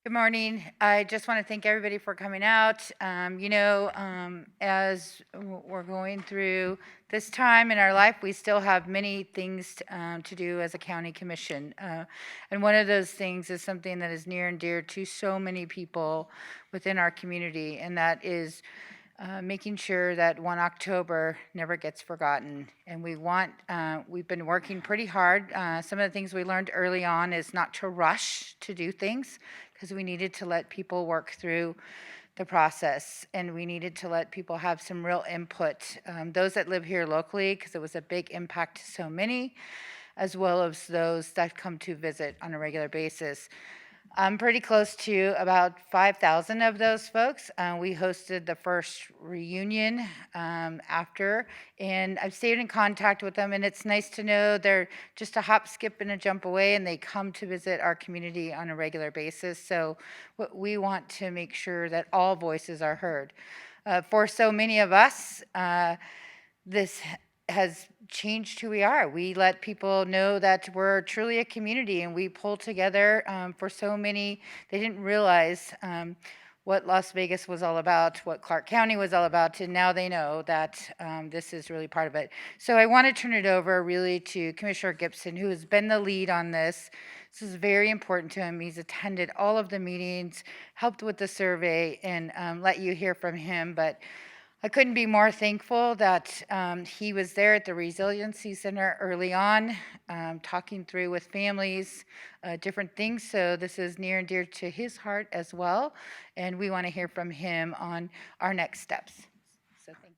Good morning. I just want to thank everybody for coming out. As we're going through this time in our life, we still have many things to do as a county commission. And one of those things is something that is near and dear to so many people within our community, and that is making sure that 1 October never gets forgotten. And we've been working pretty hard. Some of the things we learned early on is not to rush to do things because we needed to let people work through the process and we needed to let people have some real input. Those that live here locally, because it was a big impact to so many, as well as those that come to visit on a regular basis. I'm pretty close to about 5,000 of those folks. We hosted the first reunion after, and I've stayed in contact with them, and it's nice to know they're just a hop, skip, and a jump away, and they come to visit our community on a regular basis. So we want to make sure that all voices are heard. For so many of us, this has changed who we are. We let people know that we're truly a community and we pull together for so many. They didn't realize what Las Vegas was all about, what Clark County was all about, and now they know that this is really part of it. So I want to turn it over really to Commissioner Gibson, who has been the lead on this. This is very important to him. He's attended all of the meetings, helped with the survey, and let you hear from him. But I couldn't be more thankful that he was there at the Resiliency Center early on, talking through with families, different things. So this is near and dear to his heart as well. And we want to hear from him on our next steps. So thank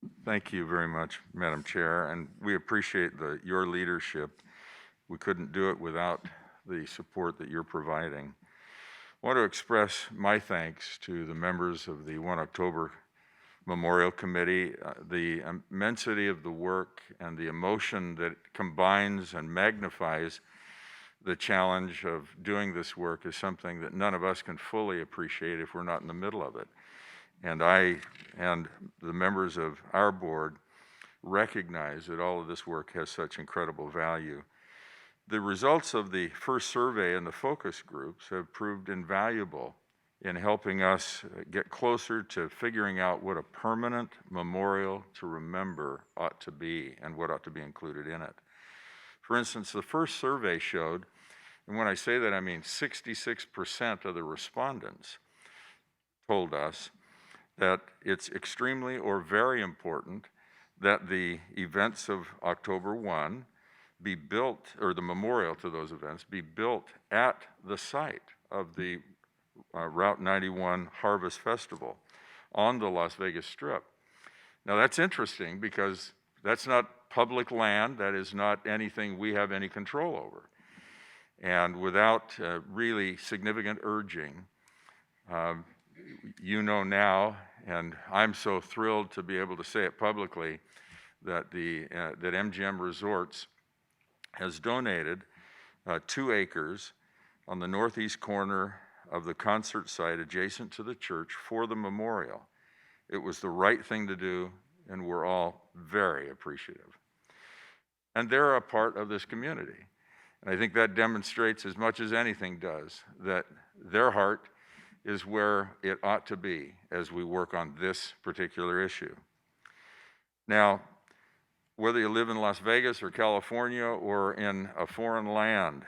you. Thank you very much, Madam Chair, and we appreciate your leadership. We couldn't do it without the support that you're providing. I want to express my thanks to the members of the 1 October Memorial Committee. The immensity of the work and the emotion that combines and magnifies the challenge of doing this work is something that none of us can fully appreciate if we're not in the middle of it. And I and the members of our board recognize that all of this work has such incredible value. The results of the first survey and the focus groups have proved invaluable in helping us get closer to figuring out what a permanent memorial to remember ought to be and what ought to be included in it. For instance, the first survey showed, and when I say that I mean 66% of the respondents told us that it's extremely or very important that the events of October 1 be built, or the memorial to those events be built at the site of the Route 91 Harvest Festival on the Las Vegas Strip. Now that's interesting because that's not public land, that is not anything we have any control over. And without really significant urging, you know now, and I'm so thrilled to be able to say it publicly, that that MGM Resorts has donated 2 acres on the northeast corner of the concert site adjacent to the church for the memorial. It was the right thing to do, and we're all very appreciative. And they're a part of this community. And I think that demonstrates as much as anything does that their heart is where it ought to be as we work on this particular issue. Now, whether you live in Las Vegas or California or in a foreign land,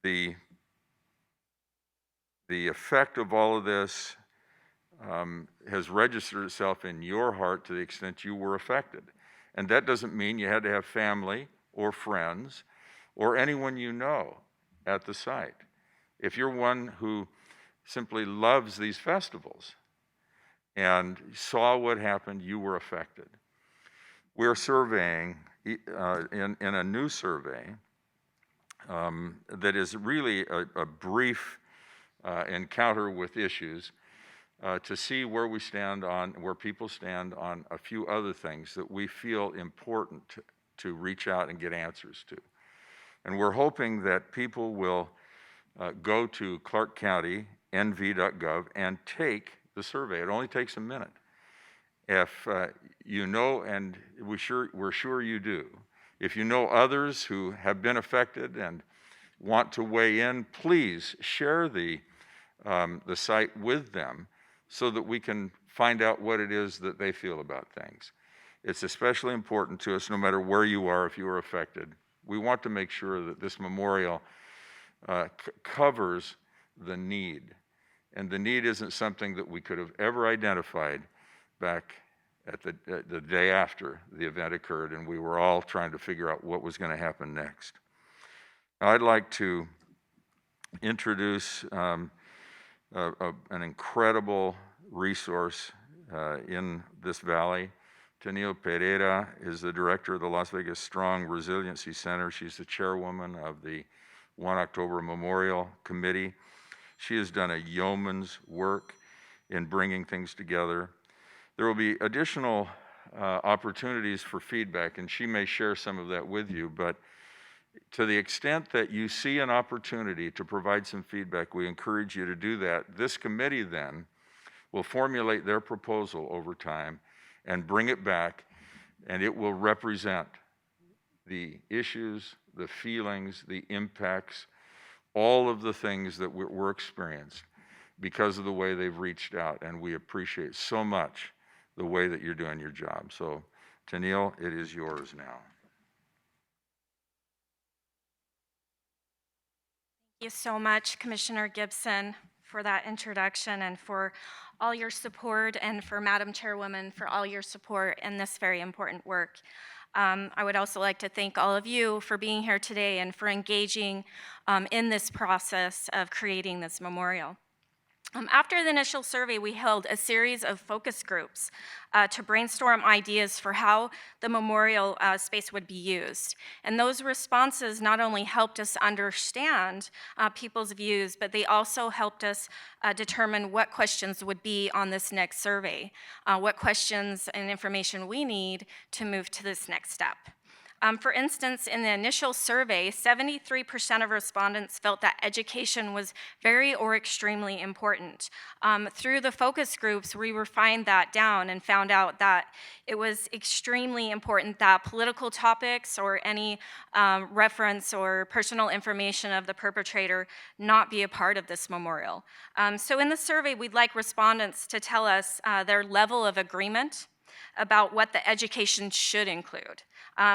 the effect of all of this has registered itself in your heart to the extent you were affected. And that doesn't mean you had to have family or friends or anyone you know at the site. If you're one who simply loves these festivals and saw what happened, you were affected. We're surveying in a new survey that is really a brief encounter with issues to see where we stand on, where people stand on a few other things that we feel important to reach out and get answers to. And we're hoping that people will go to Clark County, nv.gov, and take the survey. It only takes a minute. If you know, and we're sure you do, if you know others who have been affected and want to weigh in, please share the site with them so that we can find out what it is that they feel about things. It's especially important to us, no matter where you are, if you are affected. We want to make sure that this memorial covers the need. And the need isn't something that we could have ever identified back at the day after the event occurred, and we were all trying to figure out what was going to happen next. Now, I'd like to introduce an incredible resource in this valley. Tenille Pereira is the director of the Las Vegas Strong Resiliency Center. She's the chairwoman of the 1 October Memorial Committee. She has done a yeoman's work in bringing things together. There will be additional opportunities for feedback, and she may share some of that with you, but to the extent that you see an opportunity to provide some feedback, we encourage you to do that. This committee then will formulate their proposal over time and bring it back, and it will represent the issues, the feelings, the impacts, all of the things that were experienced because of the way they've reached out, and we appreciate so much the way that you're doing your job. So, Tenille, it is yours now. Thank you so much, Commissioner Gibson, for that introduction and for all your support, and for Madam Chairwoman for all your support in this very important work. I would also like to thank all of you for being here today and for engaging in this process of creating this memorial. After the initial survey, we held a series of focus groups to brainstorm ideas for how the memorial space would be used. And those responses not only helped us understand people's views, but they also helped us determine what questions would be on this next survey, what questions and information we need to move to this next step. For instance, in the initial survey, 73% of respondents felt that education was very or extremely important. Through the focus groups, we refined that down and found out that it was extremely important that political topics or any reference or personal information of the perpetrator not be a part of this memorial. So in the survey, we'd like respondents to tell us their level of agreement about what the education should include.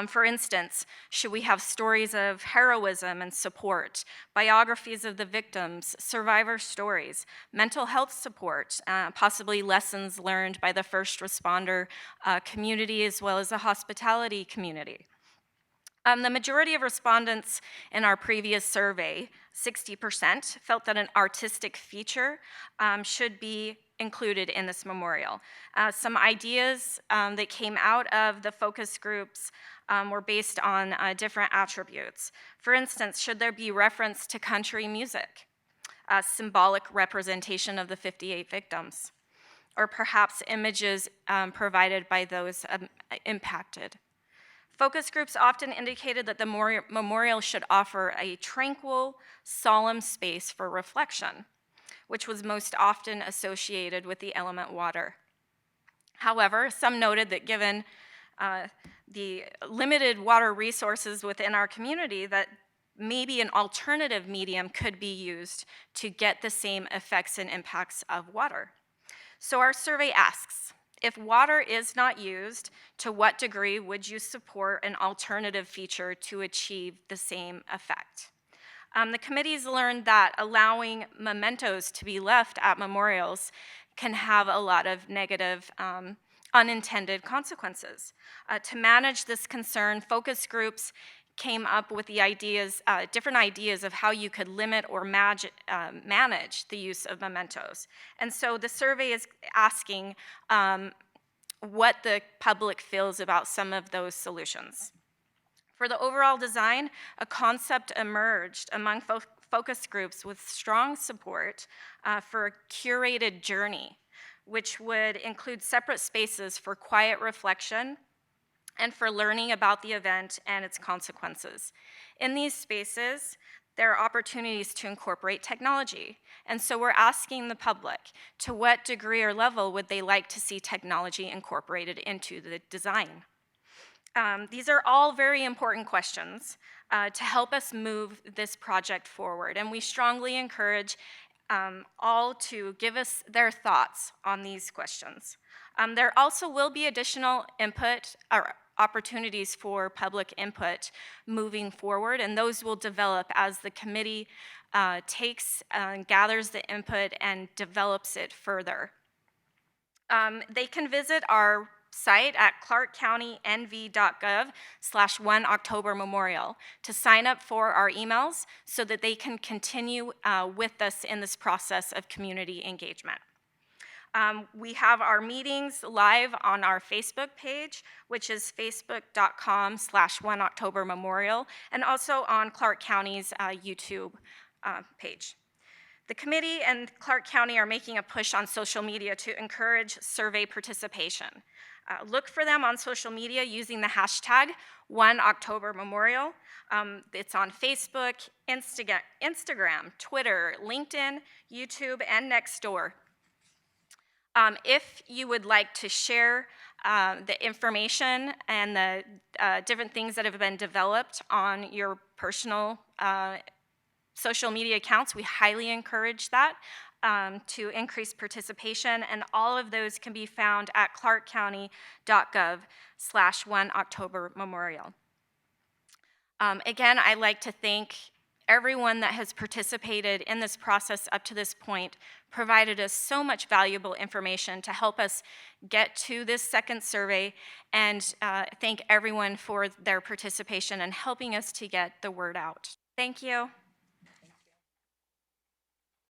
For instance, should we have stories of heroism and support, biographies of the victims, survivor stories, mental health support, possibly lessons learned by the first responder community as well as the hospitality community? The majority of respondents in our previous survey, 60%, felt that an artistic feature should be included in this memorial. Some ideas that came out of the focus groups were based on different attributes. For instance, should there be reference to country music, a symbolic representation of the 58 victims, or perhaps images provided by those impacted? Focus groups often indicated that the memorial should offer a tranquil, solemn space for reflection, which was most often associated with the element water. However, some noted that given the limited water resources within our community, that maybe an alternative medium could be used to get the same effects and impacts of water. So our survey asks, if water is not used, to what degree would you support an alternative feature to achieve the same effect? The committees learned that allowing mementos to be left at memorials can have a lot of negative unintended consequences. To manage this concern, focus groups came up with the different ideas of how you could limit or manage the use of mementos. And so the survey is asking what the public feels about some of those solutions. For the overall design, a concept emerged among focus groups with strong support for a curated journey, which would include separate spaces for quiet reflection and for learning about the event and its consequences. In these spaces, there are opportunities to incorporate technology. And so we're asking the public, to what degree or level would they like to see technology incorporated into the design? These are all very important questions to help us move this project forward, and we strongly encourage all to give us their thoughts on these questions. There also will be additional input or opportunities for public input moving forward, and those will develop as the committee takes and gathers the input and develops it further. They can visit our site at clarkcountynv.gov/1 October Memorial to sign up for our emails so that they can continue with us in this process of community engagement. We have our meetings live on our Facebook page, which is facebook.com/1 October Memorial, and also on Clark County's YouTube page. The committee and Clark County are making a push on social media to encourage survey participation. Look for them on social media using the hashtag 1OctoberMemorial. It's on Facebook, Instagram, Twitter, LinkedIn, YouTube, and Nextdoor. If you would like to share the information and the different things that have been developed on your personal social media accounts, we highly encourage that to increase participation, and all of those can be found at clarkcounty.gov/1 October Memorial. Again, I'd like to thank everyone that has participated in this process up to this point, provided us so much valuable information to help us get to this second survey, and thank everyone for their participation and helping us to get the word out. Thank you.